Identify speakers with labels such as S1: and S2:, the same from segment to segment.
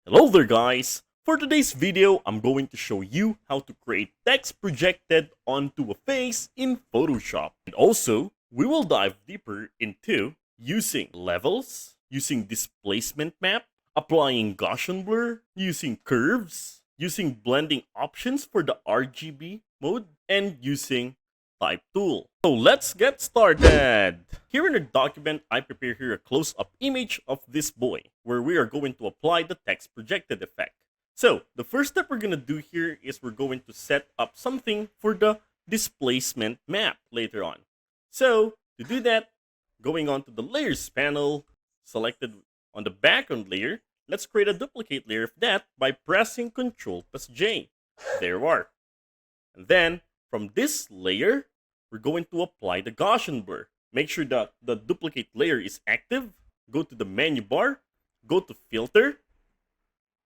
S1: Hello there guys! For today's video, I'm going to show you how to create text projected onto a face in Photoshop. And also, we will dive deeper into using levels, using displacement map, applying Gaussian blur, using curves, using blending options for the RGB mode, and using type tool. So let's get started! Here in the document, I prepare here a close-up image of this boy, where we are going to apply the text projected effect. So the first step we're going to do here is we're going to set up something for the displacement map later on. So to do that, going on to the layers panel, selected on the background layer, let's create a duplicate layer of that by pressing Ctrl plus J. There we are. And then from this layer, we're going to apply the Gaussian blur. Make sure that the duplicate layer is active. Go to the menu bar, go to filter,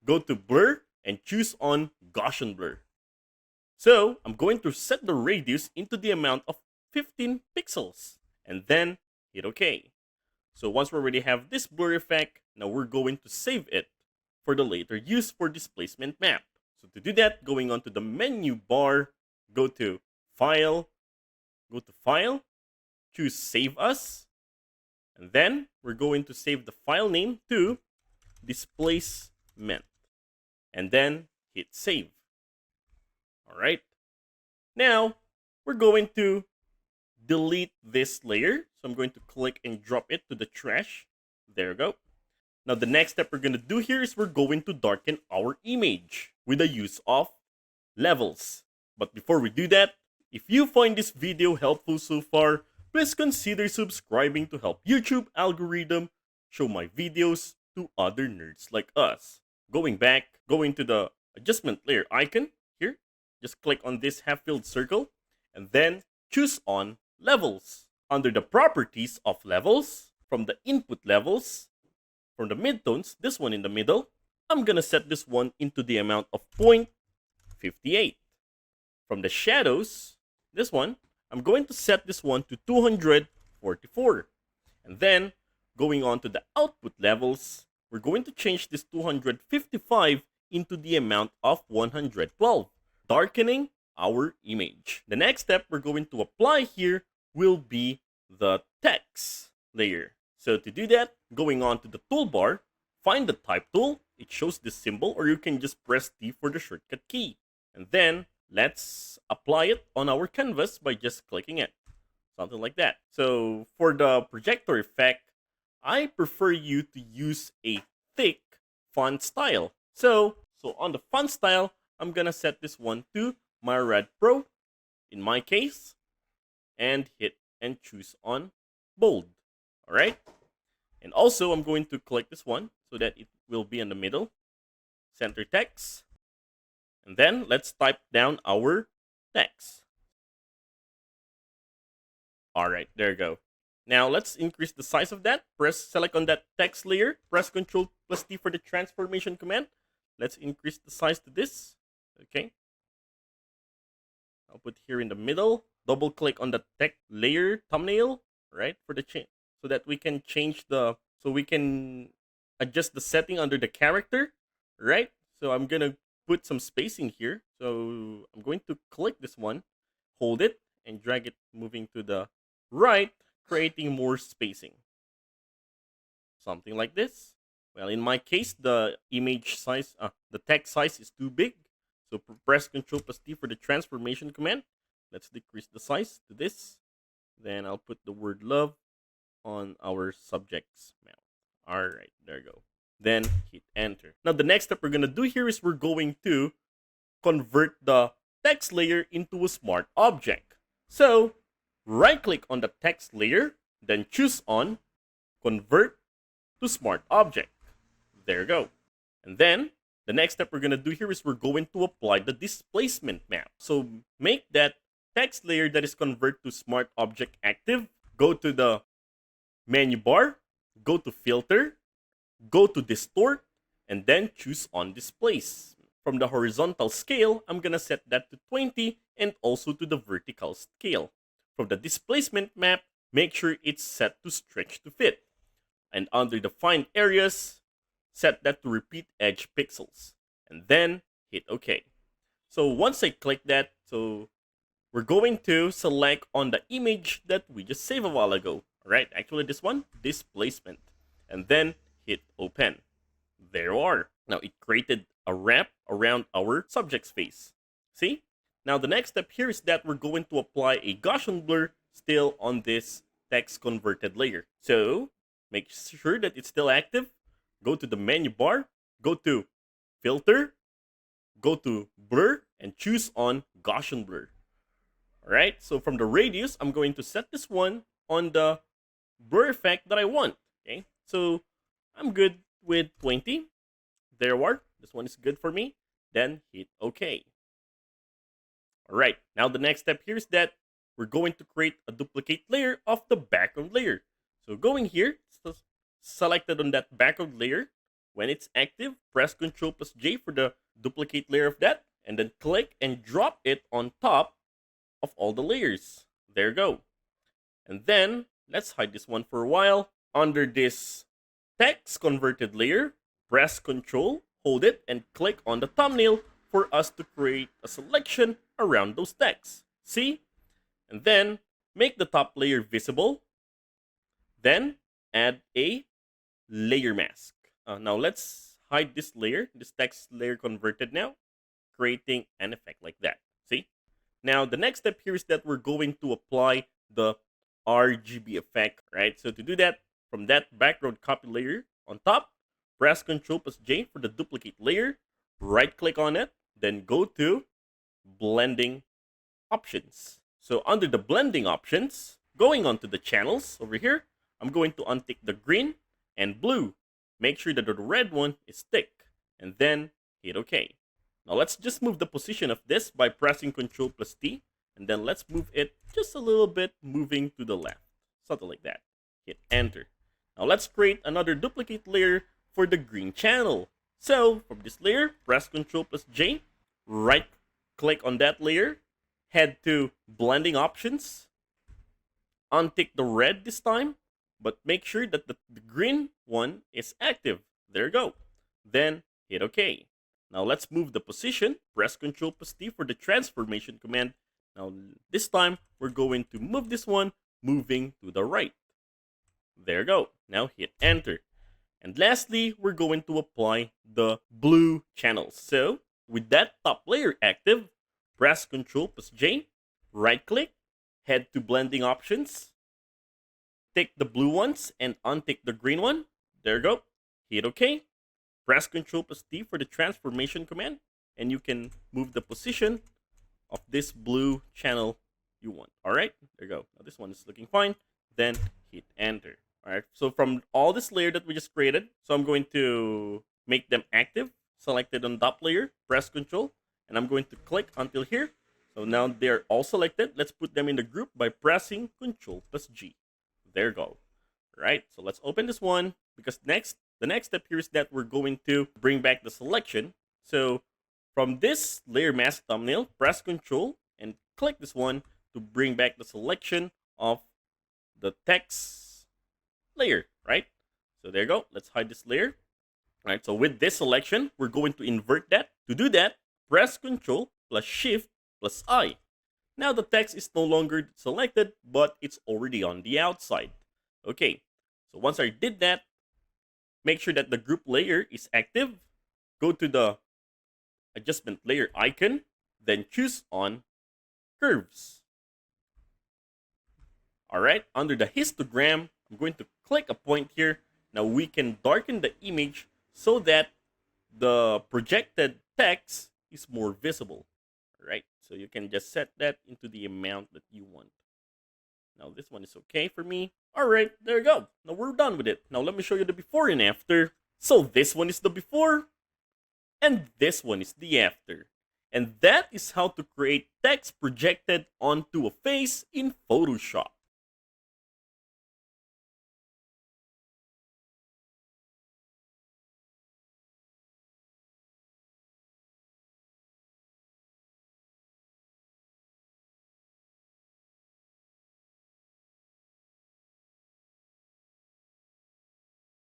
S1: go to blur, and choose on Gaussian blur. So I'm going to set the radius into the amount of 15 pixels and then hit OK. So once we already have this blur effect, now we're going to save it for the later use for displacement map. So to do that, going on to the menu bar, go to File, choose Save As, and then we're going to save the file name to displacement, and then hit Save. All right. Now we're going to delete this layer. So I'm going to click and drop it to the trash. There we go. Now the next step we're going to do here is we're going to darken our image with the use of levels. But before we do that, if you find this video helpful so far, please consider subscribing to help YouTube algorithm show my videos to other nerds like us. Going to the adjustment layer icon here, just click on this half-filled circle and then choose on levels. Under the properties of levels, from the input levels, from the midtones, this one in the middle, I'm gonna set this one into the amount of 0.58. From the shadows, this one, I'm going to set this one to 244. And then, going on to the output levels, we're going to change this 255 into the amount of 112, darkening our image. The next step we're going to apply here will be the text layer. So to do that, going on to the toolbar, find the type tool. It shows this symbol, or you can just press T for the shortcut key. And then let's apply it on our canvas by just clicking it. Something like that. So for the projector effect, I prefer you to use a thick font style. So on the font style, I'm gonna set this one to Myriad Pro in my case, and hit and choose on bold. All right. And also I'm going to click this one so that it will be in the middle. Center text. And then let's type down our text. All right, there you go. Now let's increase the size of that. Select on that text layer. Press Ctrl plus T for the transformation command. Let's increase the size to this. Okay. I'll put here in the middle. Double click on the text layer thumbnail, right, for the change, so that we can adjust the setting under the character, right? So I'm gonna put some spacing here. So I'm going to click this one, hold it, and drag it moving to the right, creating more spacing. Something like this. Well, in my case, the image size, the text size is too big. So press Ctrl plus T for the transformation command. Let's decrease the size to this. Then I'll put the word love on our subject's mouth. All right, there you go. Then hit enter. Now the next step we're gonna do here is we're going to convert the text layer into a smart object. So right click on the text layer, then choose on convert to smart object. There you go. And then the next step we're gonna do here is we're going to apply the displacement map. So make that text layer that is converted to smart object active. Go to the menu bar, go to filter, go to distort, and then choose on displace. From the horizontal scale, I'm gonna set that to 20 and also to the vertical scale. From the displacement map, make sure it's set to stretch to fit. And under the find areas, set that to repeat edge pixels, and then hit OK. So once I click that, so we're going to select on the image that we just saved a while ago. All right, actually this one, displacement, and then hit open. There you are. Now it created a wrap around our subject's face. See? Now the next step here is that we're going to apply a Gaussian blur still on this text converted layer. So make sure that it's still active. Go to the menu bar, go to filter, go to blur, and choose on Gaussian blur. Alright, so from the radius, I'm going to set this one on the blur effect that I want. Okay, so I'm good with 20. There you are. This one is good for me. Then hit OK. Alright, now the next step here is that we're going to create a duplicate layer of the background layer. So going here, selected on that background layer. When it's active, press Ctrl+J for the duplicate layer of that, and then click and drop it on top of all the layers. There you go. And then let's hide this one for a while. Under this text converted layer, press Ctrl, hold it, and click on the thumbnail for us to create a selection around those texts. See? And then make the top layer visible. Then add a layer mask. Now let's hide this layer, this text layer converted now, creating an effect like that. See? Now the next step here is that we're going to apply the RGB effect, right? So to do that, from that background copy layer on top, press Ctrl+J for the duplicate layer, right click on it, then go to blending options. So under the blending options, going on to the channels over here, I'm going to untick the green and blue. Make sure that the red one is thick, and then hit OK. Now let's just move the position of this by pressing Ctrl+T, and then let's move it just a little bit, moving to the left. Something like that. Hit enter. Now let's create another duplicate layer for the green channel. So from this layer, press Ctrl+J, right click on that layer, head to blending options, untick the red this time, but make sure that the green one is active. There you go. Then hit OK. Now let's move the position. Press Ctrl+T for the transformation command. Now this time, we're going to move this one, moving to the right. There you go. Now hit enter. And lastly, we're going to apply the blue channels. So with that top layer active, press Ctrl+J, right click, head to blending options, take the blue ones and untick the green one. There you go. Hit OK. Press Ctrl+T for the transformation command, and you can move the position of this blue channel you want. All right, there you go. Now this one is looking fine. Then hit enter. All right, so from all this layer that we just created, so I'm going to make them active. Selected on top layer, press Ctrl, and I'm going to click until here. So now they're all selected. Let's put them in the group by pressing Ctrl+G. There you go. All right, so let's open this one, because the next step here is that we're going to bring back the selection. So from this layer mask thumbnail, press Ctrl and click this one to bring back the selection of the text layer, right? So there you go. Let's hide this layer. All right, so with this selection, we're going to invert that. To do that, press Ctrl+Shift+I. Now the text is no longer selected, but it's already on the outside. Okay, so once I did that, make sure that the group layer is active. Go to the adjustment layer icon, then choose on curves. All right, under the histogram, I'm going to click a point here. Now we can darken the image so that the projected text is more visible. All right, so you can just set that into the amount that you want. Now this one is okay for me. All right, there you go. Now we're done with it. Now let me show you the before and after. So this one is the before, and this one is the after. And that is how to create text projected onto a face in Photoshop.